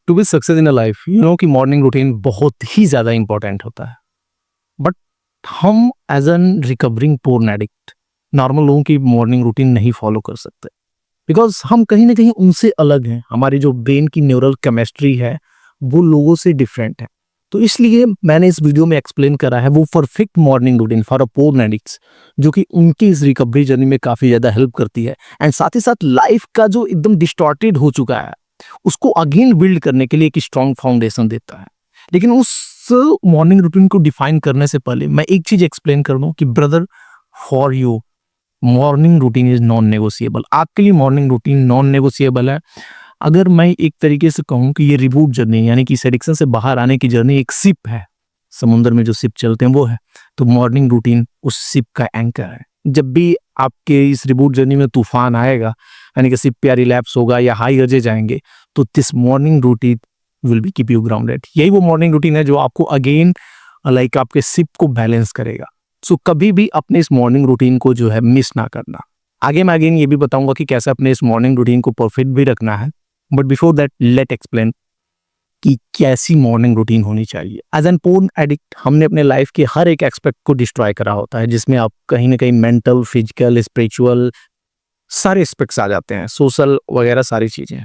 To be success in a life कि morning routine बहुत ही ज़्यादा इंपॉर्टेंट होता है। बट हम as an recovering porn addict normal लोगों की मॉर्निंग रूटीन नहीं फॉलो कर सकते, बिकॉज हम कहीं ना कहीं उनसे अलग हैं। हमारी जो ब्रेन की न्यूरल केमिस्ट्री है वो लोगों से डिफरेंट है। तो इसलिए मैंने इस वीडियो में एक्सप्लेन करा है वो perfect morning routine for a porn addicts, जो कि उनकी इस रिकवरी जर्नी में काफ़ी ज़्यादा हेल्प करती है। एंड साथ ही साथ लाइफ का जो एकदम डिस्टॉर्टेड हो चुका है उसको अगेन बिल्ड करने के लिए एक स्ट्रॉन्ग फाउंडेशन देता है। लेकिन उस मॉर्निंग रूटीन को डिफाइन करने से पहले मैं एक चीज एक्सप्लेन कर दूं कि brother, for you morning routine is non negotiable. आपके लिए मॉर्निंग रूटीन नॉन नेगोशिएबल है। अगर मैं एक तरीके से कहूं कि ये रिबूट जर्नी यानी कि इस एडिक्शन से बाहर आने की जर्नी एक शिप है, समुद्र में जो शिप चलते हैं वो है, तो मॉर्निंग रूटीन उस शिप का एंकर है। जब भी आपके इस रिबूट जर्नी में तूफान आएगा यानी कि शिप पे रिलैप्स होगा या हाई अर्जे जाएंगे, तो this morning routine will be keep you grounded. यही वो मॉर्निंग रूटीन है जो आपको अगेन लाइक आपके शिप को बैलेंस करेगा। सो कभी भी अपने इस मॉर्निंग रूटीन को जो है मिस ना करना। आगे मैं अगेन ये भी बताऊंगा कि कैसे अपने इस मॉर्निंग रूटीन को परफेक्ट भी रखना है। But before that let explain कि कैसी मॉर्निंग रूटीन होनी चाहिए। एज एन पोर्न एडिक्ट हमने अपने लाइफ के हर एक एस्पेक्ट को डिस्ट्रॉय करा होता है, जिसमें आप कहीं ना कहीं मेंटल, फिजिकल, स्पिरिचुअल सारे एस्पेक्ट्स आ जाते हैं, सोशल वगैरह सारी चीजें।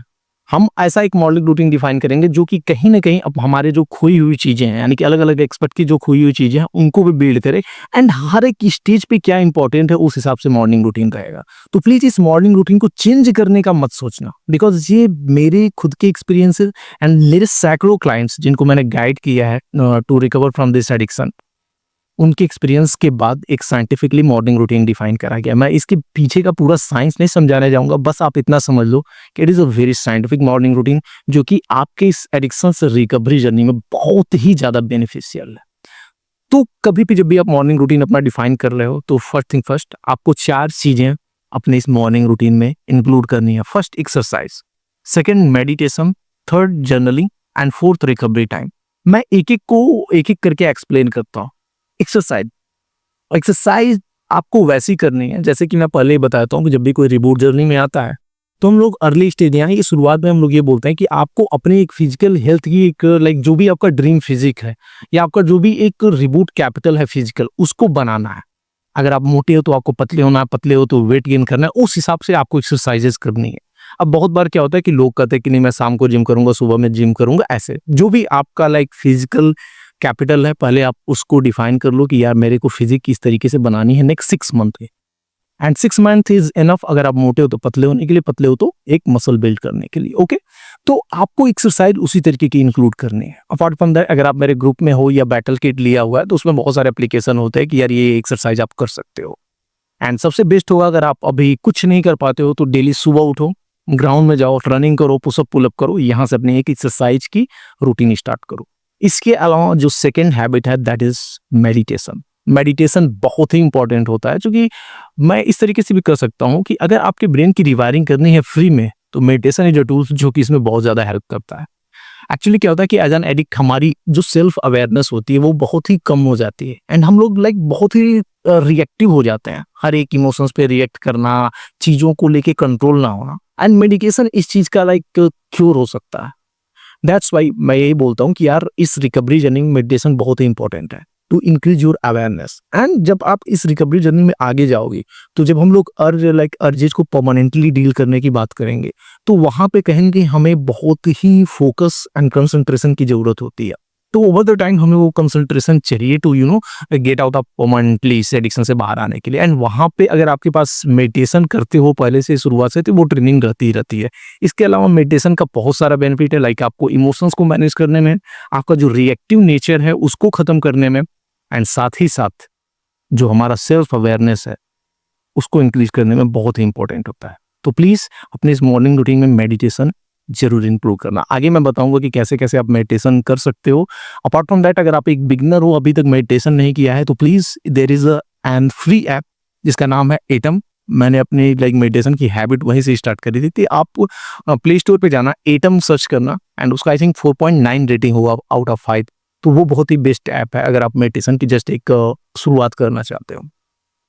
हम ऐसा एक मॉर्निंग रूटीन डिफाइन करेंगे जो कि कहीं ना कहीं अब हमारे जो खोई हुई चीजें हैं यानी कि अलग अलग एक्सपर्ट की जो खोई हुई चीजें हैं उनको भी बिल्ड करे। एंड हर एक स्टेज पे क्या इंपॉर्टेंट है उस हिसाब से मॉर्निंग रूटीन रहेगा। तो प्लीज इस मॉर्निंग रूटीन को चेंज करने का मत सोचना, बिकॉज ये मेरे खुद के एक्सपीरियंसेस एंड मेरे सैकड़ों क्लाइंट्स जिनको मैंने गाइड किया है to recover from this addiction, उनके एक्सपीरियंस के बाद एक साइंटिफिकली मॉर्निंग रूटीन डिफाइन करा गया। मैं इसके पीछे का पूरा साइंस नहीं समझाने जाऊंगा, बस आप इतना समझ लो कि it is a very scientific morning routine जो कि आपके इस एडिक्शन से रिकवरी जर्नी में बहुत ही ज्यादा बेनिफिशियल है। तो कभी भी जब भी आप मॉर्निंग रूटीन अपना डिफाइन कर रहे हो तो फर्स्ट थिंग फर्स्ट आपको 4 चीजें अपने इस मॉर्निंग रूटीन में इंक्लूड करनी है। First exercise, second meditation, third journaling and fourth recovery time. मैं एक एक करके एक्सप्लेन करता हूँ। एक्सरसाइज, एक्सरसाइज आपको वैसी करनी है जैसे कि मैं पहले ही बताता हूँ कि जब भी कोई रिबूट जर्नी में आता है तो हम लोग अर्ली स्टेज यानी कि शुरुआत में हम लोग ये बोलते हैं कि आपको अपने एक फिजिकल हेल्थ की एक लाइक जो भी आपका ड्रीम फिजिक है या आपका जो भी एक रिबूट कैपिटल है फिजिकल, उसको बनाना है। अगर आप मोटे हो तो आपको पतले होना है, पतले हो तो वेट गेन करना है, उस हिसाब से आपको एक्सरसाइजेस करनी है। अब बहुत बार क्या होता है कि लोग कहते हैं कि नहीं मैं शाम को जिम करूंगा, सुबह में जिम करूंगा। ऐसे जो भी आपका लाइक फिजिकल कैपिटल है पहले आप उसको डिफाइन कर लो कि यार मेरे को फिजिक इस तरीके से बनानी है नेक्स्ट 6 मंथ में। And 6 month is enough. अगर आप मोटे हो तो पतले होने के लिए, पतले हो तो एक मसल बिल्ड करने के लिए। ओके, तो आपको एक्सरसाइज उसी तरीके की इंक्लूड करनी है। अपार्ट फ्रॉम दैट अगर आप मेरे ग्रुप में हो या बैटल किट लिया हुआ है तो उसमें बहुत सारे एप्लीकेशन होते हैं कि यार ये एक्सरसाइज आप कर सकते हो। एंड सबसे बेस्ट होगा अगर आप अभी कुछ नहीं कर पाते हो तो डेली सुबह उठो, ग्राउंड में जाओ, रनिंग करो, पुशअप पुलअप करो, यहाँ से अपनी एक एक्सरसाइज की रूटीन स्टार्ट करो। इसके अलावा जो सेकेंड हैबिट है दैट इज मेडिटेशन। मेडिटेशन बहुत ही इंपॉर्टेंट होता है, क्योंकि मैं इस तरीके से भी कर सकता हूँ कि अगर आपके ब्रेन की रिवायरिंग करनी है फ्री में तो मेडिटेशन इज अ टूल जो कि इसमें बहुत ज्यादा हेल्प करता है। एक्चुअली क्या होता है कि एज एन एडिक्ट हमारी जो सेल्फ अवेयरनेस होती है वो बहुत ही कम हो जाती है एंड हम लोग लाइक बहुत ही रिएक्टिव हो जाते हैं। हर एक इमोशंस पे रिएक्ट करना, चीजों को लेके कंट्रोल ना होना, एंड मेडिकेशन इस चीज का लाइक क्योर हो सकता है। दैट्स वाई मैं यही बोलता हूँ कि यार इस रिकवरी जर्नी में मेडिटेशन बहुत ही इंपॉर्टेंट है to increase your awareness. And जब आप इस रिकवरी जर्नी में आगे जाओगे तो जब हम लोग अर्जेज को परमानेंटली डील करने की बात करेंगे तो वहां पे कहेंगे हमें बहुत ही फोकस एंड कंसंट्रेशन की जरूरत होती है। तो ओवर द टाइम हमें वो कंसंट्रेशन चाहिए to get out of permanently इस एडिक्शन से बाहर आने के लिए। एंड वहां पे अगर आपके पास मेडिटेशन करते हो पहले से शुरुआत से तो वो ट्रेनिंग रहती ही रहती है। इसके अलावा मेडिटेशन का बहुत सारा बेनिफिट है, लाइक आपको इमोशंस को मैनेज करने में, आपका जो रिएक्टिव नेचर है उसको खत्म करने में, एंड साथ ही साथ जो हमारा सेल्फ अवेयरनेस है उसको इंक्रीज करने में बहुत ही इंपॉर्टेंट होता है। तो प्लीज अपने इस मॉर्निंग रूटीन में मेडिटेशन जरूर इंक्लूड करना। आगे मैं बताऊंगा कि कैसे कैसे आप मेडिटेशन कर सकते हो। अपार्ट फ्रॉम दैट अगर आप एक बिगनर हो, अभी तक मेडिटेशन नहीं किया है, तो please there is an free app जिसका नाम है एटम। मैंने अपनी लाइक मेडिटेशन की हैबिट वहीं से स्टार्ट करी थी। आप प्ले स्टोर पे जाना, एटम सर्च करना, एंड उसका आई थिंक 4.9 रेटिंग होगा आउट ऑफ 5। तो वो बहुत ही बेस्ट ऐप है अगर आप मेडिटेशन की जस्ट एक शुरुआत करना चाहते हो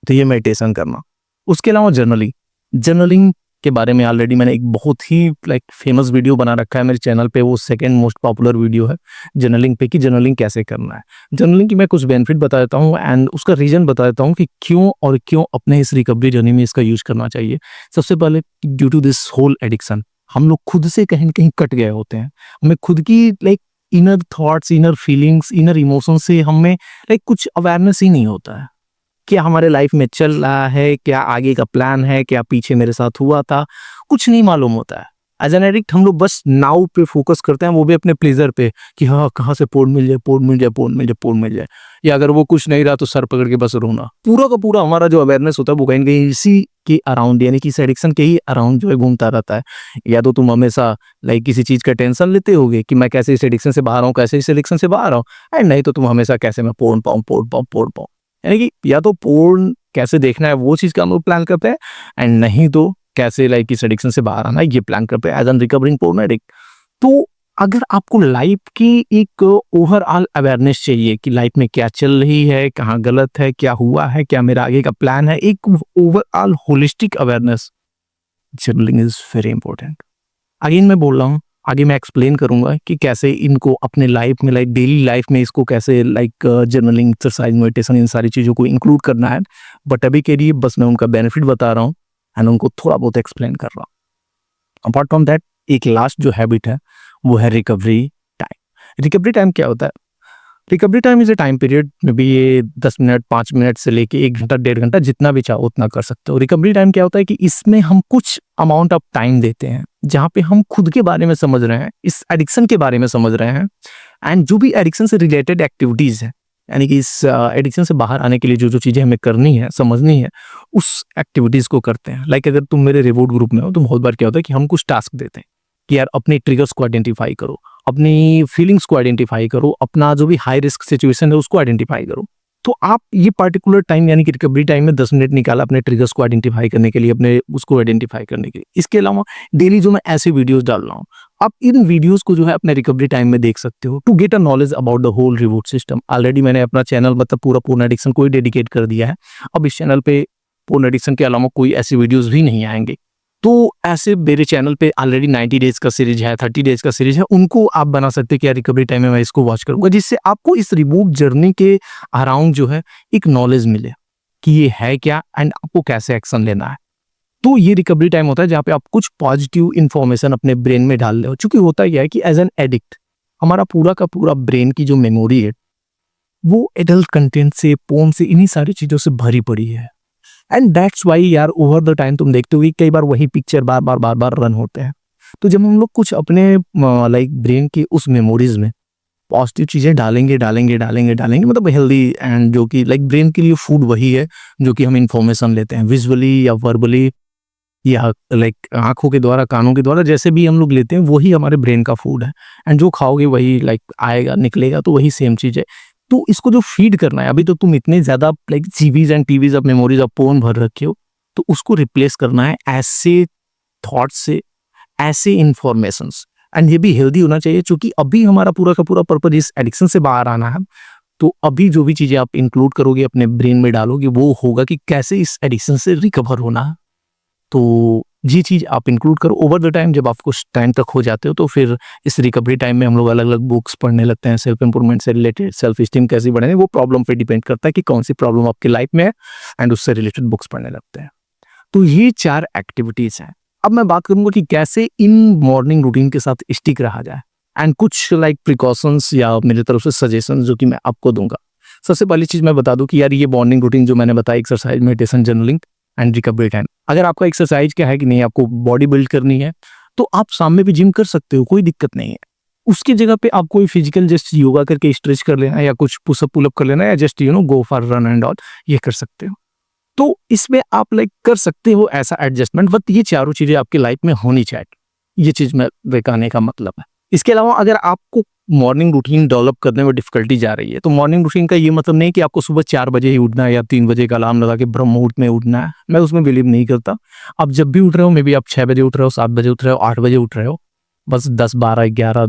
तो ये मेडिटेशन करना। उसके अलावा जर्नलिंग, जर्नलिंग के बारे में ऑलरेडी मैंने एक बहुत ही लाइक फेमस वीडियो बना रखा है मेरे चैनल पे। वो सेकंड मोस्ट पॉपुलर वीडियो है जर्नलिंग पे कि जर्नलिंग कैसे करना है। जर्नलिंग की मैं कुछ बेनिफिट बता देता हूँ एंड उसका रीजन बता देता हूँ कि क्यों अपने इस रिकवरी जर्नी में इसका यूज करना चाहिए। सबसे पहले due to this whole addiction हम लोग खुद से कहीं न कहीं कट गए होते हैं। हमें खुद की like inner thoughts, inner feelings, inner emotion से हमें लाइक कुछ अवेयरनेस ही नहीं होता है। क्या हमारे लाइफ में चल रहा है, क्या आगे का प्लान है, क्या पीछे मेरे साथ हुआ था, कुछ नहीं मालूम होता है। एज एन एडिक्ट हम लोग बस नाउ पे फोकस करते हैं, वो भी अपने प्लेजर पे कि हाँ कहाँ से पोर्न मिल जाए, पोर्न मिल जाए, पोर्न मिल जाए, पोर्न मिल जाए। या अगर वो कुछ नहीं रहा तो सर पकड़ के बस रोना। पूरा का पूरा हमारा जो अवेयरनेस होता है वो कहीं न कहीं इसी के अराउंड यानी कि इस एडिक्शन के ही अराउंड जो है घूमता रहता है। या तो तुम हमेशा लाइक किसी चीज़ का टेंशन लेते होगे कि मैं कैसे इस एडिक्शन से बाहर आऊँ, कैसे इस एडिक्शन से बाहर आऊँ, एंड नहीं तो तुम हमेशा कैसे मैं पोर्न पाऊँ, पोर्न पाऊँ, पोर्न पाऊँ। यानी कि या तो पोर्न कैसे देखना है वो चीज़ का हम लोग प्लान करते हैं एंड नहीं तो कैसे लाइक इस एडिक्शन से बाहर आना है ये प्लान करते हैं as an recovering porn addict. तो अगर आपको लाइफ की एक ओवरऑल अवेयरनेस चाहिए कि लाइफ में क्या चल रही है, कहाँ गलत है, क्या हुआ है, क्या मेरा आगे का प्लान है, एक overall holistic awareness, journaling is very important. Again मैं बोल रहा हूँ, आगे मैं एक्सप्लेन करूंगा कि कैसे इनको अपने लाइफ में लाइक डेली लाइफ में इसको कैसे लाइक जर्नलिंग, एक्सरसाइज, मेडिटेशन इन सारी चीज़ों को इंक्लूड करना है। बट अभी के लिए बस मैं उनका बेनिफिट बता रहा हूँ एंड उनको थोड़ा बहुत एक्सप्लेन कर रहा हूँ। अपार्ट फ्रॉम दैट एक लास्ट जो हैबिट है वो है रिकवरी टाइम। रिकवरी टाइम क्या होता है? Recovery time is a time period में भी ये 10 मिनट 5 मिनट से लेके 1 घंटा 1.5 घंटा जितना भी चाहो उतना कर सकते हो। रिकवरी टाइम क्या होता है कि इसमें हम कुछ अमाउंट ऑफ टाइम देते हैं जहाँ पे हम खुद के बारे में समझ रहे हैं, इस एडिक्शन के बारे में समझ रहे हैं एंड जो भी एडिक्शन से रिलेटेड एक्टिविटीज है यानी कि इस एडिक्शन से बाहर आने के लिए जो जो चीज़ें हमें करनी है, समझनी है, उस एक्टिविटीज़ को करते हैं। लाइक अगर तुम मेरे रिवॉर्ड ग्रुप में हो तो बहुत बार क्या होता है कि हम कुछ टास्क देते हैं कि यार अपने ट्रिगर्स को आइडेंटिफाई करो, अपनी फीलिंग्स को आइडेंटिफाई करो, अपना जो भी हाई रिस्क सिचुएशन है उसको आइडेंटिफाई करो। तो आप ये पर्टिकुलर टाइम यानी कि रिकवरी टाइम में 10 मिनट निकाला अपने ट्रिगर्स को आइडेंटिफाई करने के लिए, अपने उसको आइडेंटिफाई करने के लिए। इसके अलावा डेली जो मैं ऐसे वीडियोस डाल रहा हूँ, आप इन वीडियोस को जो है अपने रिकवरी टाइम में देख सकते हो to get a knowledge about the whole reward system. Already मैंने अपना चैनल मतलब पूरा पोर्न एडिक्शन को ही डेडिकेट कर दिया है। अब इस चैनल पे पोर्न एडिक्शन के अलावा कोई ऐसी वीडियोस भी नहीं आएंगे। तो ऐसे मेरे चैनल पे ऑलरेडी 90 डेज का सीरीज है, 30 डेज का सीरीज है, उनको आप बना सकते हैं कि यार रिकवरी टाइम में मैं इसको वॉच करूंगा, जिससे आपको इस रिमूव जर्नी के अराउंड जो है एक नॉलेज मिले कि ये है क्या एंड आपको कैसे एक्शन लेना है। तो ये रिकवरी टाइम होता है जहाँ पे आप कुछ पॉजिटिव इंफॉर्मेशन अपने ब्रेन में डाल रहे हो। चूंकि होता यह है कि एज एन एडिक्ट हमारा पूरा का पूरा ब्रेन की जो मेमोरी है वो एडल्ट कंटेंट से, पोर्न से, इन्हीं सारी चीजों से भरी पड़ी है। एंड दैट्स वाई यार ओवर द टाइम तुम देखते हो कि कई बार वही पिक्चर बार बार रन होते हैं। तो जब हम लोग कुछ अपने लाइक ब्रेन की उस मेमोरीज में पॉजिटिव चीजें डालेंगे मतलब हेल्दी एंड जो कि लाइक ब्रेन के लिए फूड वही है जो कि हम इंफॉर्मेशन लेते हैं विजुअली या वर्बली या लाइक आंखों के द्वारा, कानों के द्वारा, जैसे भी हम लोग लेते हैं वही हमारे ब्रेन का फूड है। एंड जो खाओगे वही लाइक आएगा, निकलेगा, तो वही सेम चीज है। तो इसको जो फीड करना है, अभी तो तुम इतने ज्यादा like GBs and TVs of memories of porn भर रखे हो, तो उसको रिप्लेस करना है ऐसे थॉट से, ऐसे इंफॉर्मेशंस। एंड ये भी हेल्दी होना चाहिए क्योंकि अभी हमारा पूरा का पूरा पर्पज इस एडिक्शन से बाहर आना है। तो अभी जो भी चीजें आप इंक्लूड करोगे, अपने ब्रेन में डालोगे, वो होगा कि कैसे इस एडिक्शन से रिकवर होना है। तो ये चीज आप इंक्लूड करो ओवर द टाइम। जब आप कुछ टाइम तक हो जाते हो तो फिर इस रिकवरी टाइम में हम लोग अलग अलग बुक्स पढ़ने लगते हैं, सेल्फ इंप्रूवमेंट से रिलेटेड, सेल्फ स्टीम कैसे बढ़े, वो प्रॉब्लम पे डिपेंड करता है कि कौन सी प्रॉब्लम आपकी लाइफ में है एंड उससे रिलेटेड बुक्स पढ़ने लगते हैं। तो ये 4 एक्टिविटीज हैं। अब मैं बात करूंगा कि कैसे इन मॉर्निंग रूटीन के साथ स्टिक रहा जाए एंड कुछ लाइक प्रिकॉशंस या मेरी तरफ से सजेशन जो कि मैं आपको दूंगा। सबसे पहली चीज मैं बता दूं कि यार ये मॉर्निंग रूटीन जो मैंने बताया, exercise, meditation, journaling and recovery time, अगर आपका एक्सरसाइज क्या है कि नहीं, आपको बॉडी बिल्ड करनी है, तो आप शाम में भी जिम कर सकते हो, कोई दिक्कत नहीं है। उसकी जगह पे आप कोई फिजिकल जस्ट योगा करके स्ट्रेच कर लेना या कुछ पुशअप पुलअप कर लेना या just go for run and all, ये कर सकते हो। तो इसमें आप लाइक कर सकते हो ऐसा एडजस्टमेंट, बट ये चारों चीजें आपकी लाइफ में होनी चाहिए। ये चीज में दिखाने का मतलब है। इसके अलावा अगर आपको मॉर्निंग रूटीन डेवलप करने में डिफिकल्टी जा रही है, तो मॉर्निंग रूटीन का ये मतलब नहीं कि आपको सुबह 4 बजे ही उठना है या 3 बजे का अलार्म लगा के ब्रह्म मुहूर्त में उठना है। मैं उसमें बिलीव नहीं करता। आप जब भी उठ रहे हो, मे बी आप 6 बजे उठ रहे हो, 7 बजे उठ रहे हो, 8 बजे उठ रहे हो, बस 10, 12, 11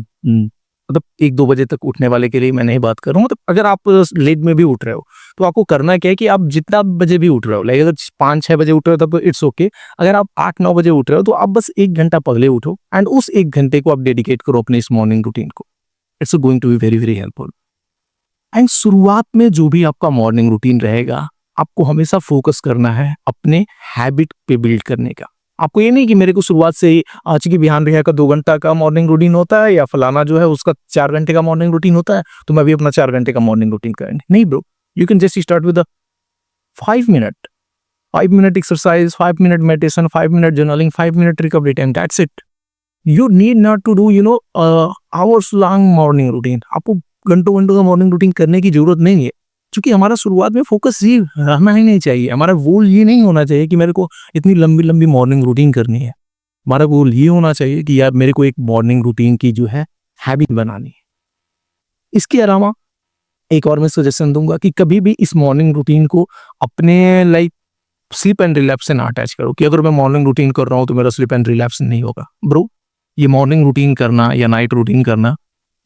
मतलब 1-2 बजे तक उठने वाले के लिए मैं नहीं बात कर रहा हूँ। मतलब अगर आप लेट में भी उठ रहे हो, तो आपको करना क्या है कि आप जितना बजे भी उठ रहे हो, लाइक अगर 5-6 बजे उठ रहे हो तब इट्स ओके। अगर आप 8-9 बजे उठ रहे हो तो आप बस 1 घंटा पहले उठो एंड उस 1 घंटे को आप डेडिकेट करो अपने इस मॉर्निंग रूटीन को। It's going to be very, very helpful. And शुरुआत में जो भी आपका मॉर्निंग रूटीन रहेगा, आपको हमेशा फोकस करना है अपने हैबिट पे बिल्ड करने का। आपको ये नहीं कि मेरे को शुरुआत से ही आज की बिहान रिया का 2 घंटा का मॉर्निंग रूटीन होता है या फलाना जो है उसका 4 घंटे का मॉर्निंग रूटीन होता है, तो मैं भी अपना 4 घंटे का मॉर्निंग रूटीन करेंगे। नहीं bro, you can just start with 5 minute, 5 minute exercise, 5 minute meditation, 5 minute journaling, 5 minute recovery time, that's it. You need not to do hours long morning routine. आपको घंटों घंटों का मॉर्निंग रूटीन करने की जरूरत नहीं है, क्योंकि हमारा शुरुआत में फोकस ये रहना ही नहीं चाहिए। हमारा गोल ये नहीं होना चाहिए कि मेरे को इतनी लंबी लंबी मॉर्निंग रूटीन करनी है। हमारा गोल ये होना चाहिए कि यार मेरे को एक मॉर्निंग रूटीन की जो है हैबिट बनानी है। इसके अलावा एक और मैं सजेशन दूंगा कि कभी भी इस मॉर्निंग रूटीन को अपने लाइक स्लीप एंड रिलैप्स से ना अटैच करो कि अगर मैं मॉर्निंग रूटीन कर रहा हूँ तो मेरा स्लीप एंड रिलैप्स नहीं होगा। ब्रो, ये मॉर्निंग रूटीन करना या नाइट रूटीन करना,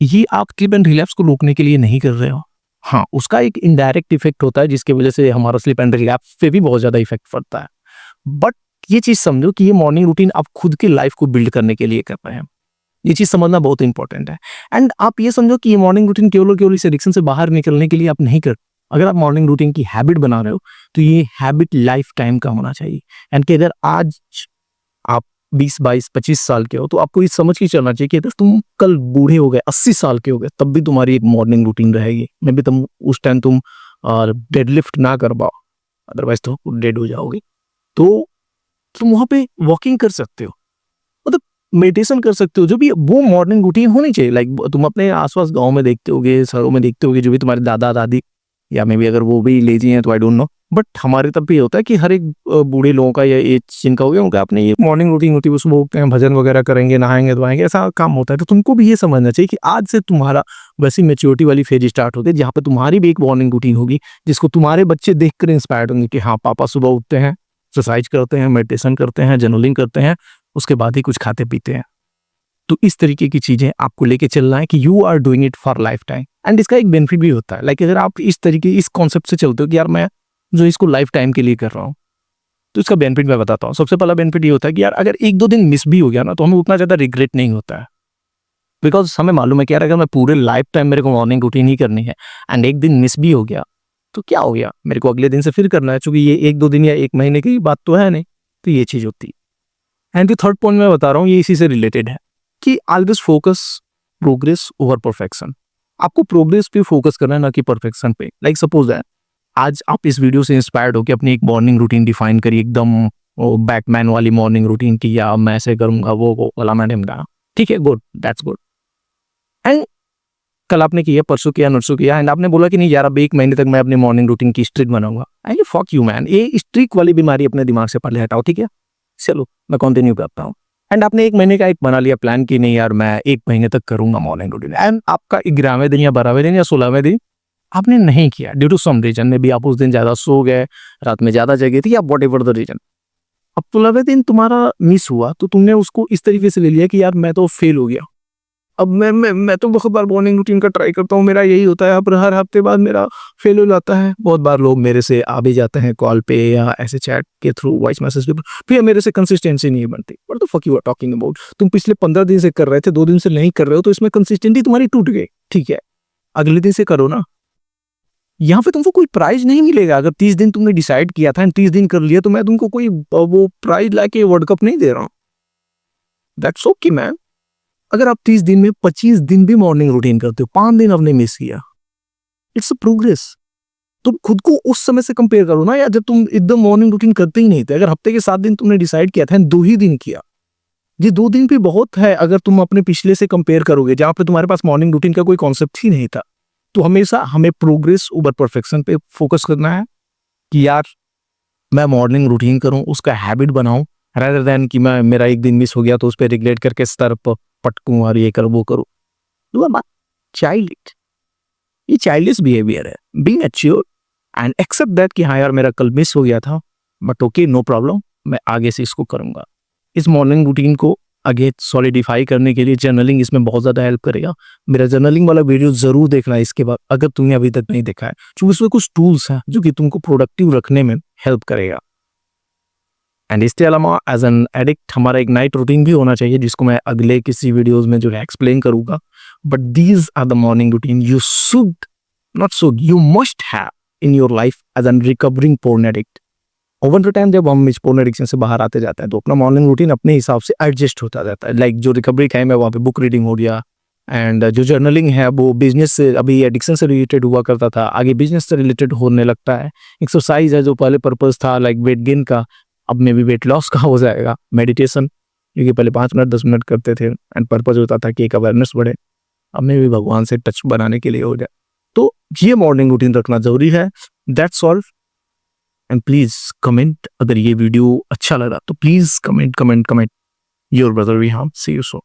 ये आप स्लीप एंड रिलैप्स को रोकने के लिए नहीं कर रहे हो। हाँ, उसका एक इनडायरेक्ट इफेक्ट होता है जिसकी वजह से हमारा स्लीप एंड रिलैप्स पे भी बहुत ज्यादा इफेक्ट पड़ता है। बट ये चीज समझो कि ये मॉर्निंग रूटीन आप खुद की लाइफ को बिल्ड करने के लिए कर रहे हैं। ये चीज समझना बहुत इंपॉर्टेंट है। एंड आप ये समझो कि ये मॉर्निंग रूटीन केवल और केवल इस एडिक्शन से बाहर निकलने के लिए आप नहीं कर। अगर आप मॉर्निंग रूटीन की हैबिट बना रहे हो तो ये हैबिट लाइफ टाइम का होना चाहिए। एंड कि अगर आज आप 20, 22, 25 साल के हो तो आपको ये समझ के चलना चाहिए कि अगर तुम कल बूढ़े हो गए, 80 साल के हो गए, तब भी तुम्हारी एक मॉर्निंग रूटीन रहेगी। मे बी तुम उस टाइम तुम डेडलिफ्ट ना कर पाओ, अदरवाइज तो डेड हो जाओगे। तो तुम वहां पे वॉकिंग कर सकते हो, मतलब मेडिटेशन कर सकते हो। जो भी वो मॉर्निंग रूटीन होनी चाहिए। लाइक तुम अपने आसपास गांव में देखते होगे, शहरों में देखते होगे, जो भी तुम्हारे दादा दादी या मे बी अगर वो भी लेजी हैं तो आई डोंट नो, बट हमारे तब भी होता है कि हर एक बूढ़े लोगों का या एज जिनका हो गया उनका अपने ये मॉर्निंग रूटीन होती है। उसमें उठते हैं, भजन वगैरह करेंगे, नहाएंगे धोएंगे, ऐसा काम होता है। तो तुमको भी ये समझना चाहिए कि आज से तुम्हारा वैसी मेच्योरिटी वाली फेज स्टार्ट होती है जहाँ पे तुम्हारी भी एक मॉर्निंग रूटीन होगी जिसको तुम्हारे बच्चे देख कर इंस्पायर्ड होंगे कि हाँ पापा सुबह उठते हैं, एक्सरसाइज करते हैं, मेडिटेशन करते हैं, जर्नलिंग करते हैं, उसके बाद ही कुछ खाते पीते हैं। तो इस तरीके की चीजें आपको लेके चलना है कि you are doing it for life time. And इसका एक बेनिफिट भी होता है। लाइक अगर आप इस तरीके इस कॉन्सेप्ट से चलते हो कि यार मैं जो इसको लाइफ टाइम के लिए कर रहा हूँ, तो इसका बेनिफिट मैं बताता हूँ। सबसे पहला बेनिफिट ये होता है कि यार अगर 1-2 दिन मिस भी हो गया ना तो हमें उतना ज्यादा रिग्रेट नहीं होता है, बिकॉज हमें मालूम है कि यार अगर मैं पूरे लाइफ टाइम मेरे को मॉर्निंग रूटीन ही करनी है एंड एक दिन मिस भी हो गया तो क्या हो गया, मेरे को अगले दिन से फिर करना है, क्योंकि ये 1-2 दिन या 1 महीने की बात तो है नहीं। तो ये चीज होती है। एंड जो थर्ड पॉइंट मैं बता रहा हूँ ये इसी से रिलेटेड है कि always focus progress over perfection. आपको प्रोग्रेस पे फोकस करना है, ना कि परफेक्शन पे। लाइक सपोज है आज आप इस वीडियो से इंस्पायर्ड हो कि अपनी एक मॉर्निंग रूटीन डिफाइन करिए, एकदम बैटमैन वाली मॉर्निंग रूटीन की, या मैं ऐसे करूंगा वो वाला मैंने बताया, ठीक है, गुड, दैट्स गुड। एंड कल आपने किया, परसों किया, नरसों किया, एंड आपने बोला कि नहीं यार अब 1 महीने तक मैं अपनी मॉर्निंग रूटीन की स्ट्रिक बनाऊंगा। आई फक यू मैन, ये स्ट्रिक वाली बीमारी अपने दिमाग से पहले हटाओ, ठीक है। चलो मैं कंटिन्यू करता हूँ। एंड आपने 1 महीने का एक बना लिया प्लान कि नहीं यार मैं 1 महीने तक करूंगा मॉर्निंग रूटीन, एंड आपका 11वें दिन या 12वें दिन या 16वें दिन आपने नहीं किया ड्यू टू सम रीजन। में भी आप उस दिन ज्यादा सो गए, रात में ज्यादा जगे थी, या वॉट एवर द रीजन। अब 16वें दिन तुम्हारा मिस हुआ तो तुमने उसको इस तरीके से ले लिया कि यार मैं तो फेल हो गया। अब मैं तो बहुत बार मॉर्निंग रूटीन का ट्राई करता हूँ, मेरा यही होता है, पर हर हफ्ते बाद मेरा फेल हो जाता है। बहुत बार लोग मेरे से आ भी जाते हैं कॉल पे या ऐसे चैट के थ्रू, वॉइस मैसेज पे, फिर मेरे से कंसिस्टेंसी नहीं बनती। What the fuck you are talking about, तुम पिछले 15 दिन से कर रहे थे, 2 दिन से नहीं कर रहे हो, तो इसमें कंसिस्टेंसी तुम्हारी टूट गई, ठीक है, अगले दिन से करो ना। यहाँ पे तुमको कोई प्राइज नहीं मिलेगा। अगर 30 दिन तुमने डिसाइड किया था, 30 दिन कर लिया, तो मैं तुमको कोई वो प्राइज लाके वर्ल्ड कप नहीं दे रहा हूँ। That's okay man. अगर आप 30 दिन में 25 दिन भी मॉर्निंग रूटीन करते हो, 5 दिन आपने मिस किया, इट्स अ प्रोग्रेस। तुम खुद को उस समय से कंपेयर करो ना यार, जब तुम एकदम मॉर्निंग रूटीन करते ही नहीं थे। अगर हफ्ते के 7 दिन तुमने डिसाइड किया था, 2 ही दिन किया, ये 2 दिन भी बहुत है। अगर तुम अपने पिछले से कंपेयर करोगे जहां पे तुम्हारे पास मॉर्निंग रूटीन का कोई कॉन्सेप्ट ही नहीं था। तो हमेशा हमें प्रोग्रेस ओवर परफेक्शन पे फोकस करना है कि यार मैं मॉर्निंग रूटीन करूं, उसका हैबिट बनाऊं, rather देन कि मैं मेरा 1 दिन मिस हो गया तो उस पर रिग्रेट करके सर पर पटकूं और ये कर वो करूं। डू नॉट चाइल्ड इट, ये चाइल्डिश बिहेवियर है। Be mature and accept that कि हाँ यार मेरा कल मिस हो गया था, बट ओके, नो प्रॉब्लम, मैं आगे से इसको करूंगा। इस मॉर्निंग रूटीन को आगे सॉलिडिफाई करने के लिए जर्नलिंग इसमें बहुत ज़्यादा हेल्प करेगा। मेरा जर्नलिंग वाला वीडियो ज़रूर देखना इसके बाद, अगर तुमने अभी तक नहीं देखा है, क्योंकि उसमें कुछ टूल्स हैं जो कि तुमको प्रोडक्टिव रखने में हेल्प करेगा। एंड इसके अलावा एज एन एडिक्ट हमारा एक नाइट रूटीन भी होना चाहिए, जिसको मैं अगले किसी वीडियोस में जो है एक्सप्लेन करूंगा। But these are the morning routine you should not should you must have in your life as an recovering porn addict. Over the time जब हम इस पोर्न एडिक्शन से बाहर आते जाते हैं तो अपना मॉर्निंग रूटीन अपने हिसाब से एडजस्ट होता जाता है। लाइक जो रिकवरी टाइम है वहाँ पे बुक रीडिंग हो गया, एंड जो जर्नलिंग है वो बिजनेस से, अभी एडिक्शन से रिलेटेड हुआ करता था, आगे बिजनेस से रिलेटेड होने लगता है। एक्सरसाइज है जो पहले पर्पस था लाइक वेट गेन का, अब में भी वेट लॉस का हो जाएगा। मेडिटेशन क्योंकि पहले 5 मिनट 10 मिनट करते थे एंड पर्पस होता था कि एक अवेयरनेस बढ़े, अब में भी भगवान से टच बनाने के लिए हो जाए। तो ये मॉर्निंग रूटीन रखना जरूरी है। That's all. And please comment, अगर ये वीडियो अच्छा लगा तो please comment comment comment. Your brother Vihan, see you soon.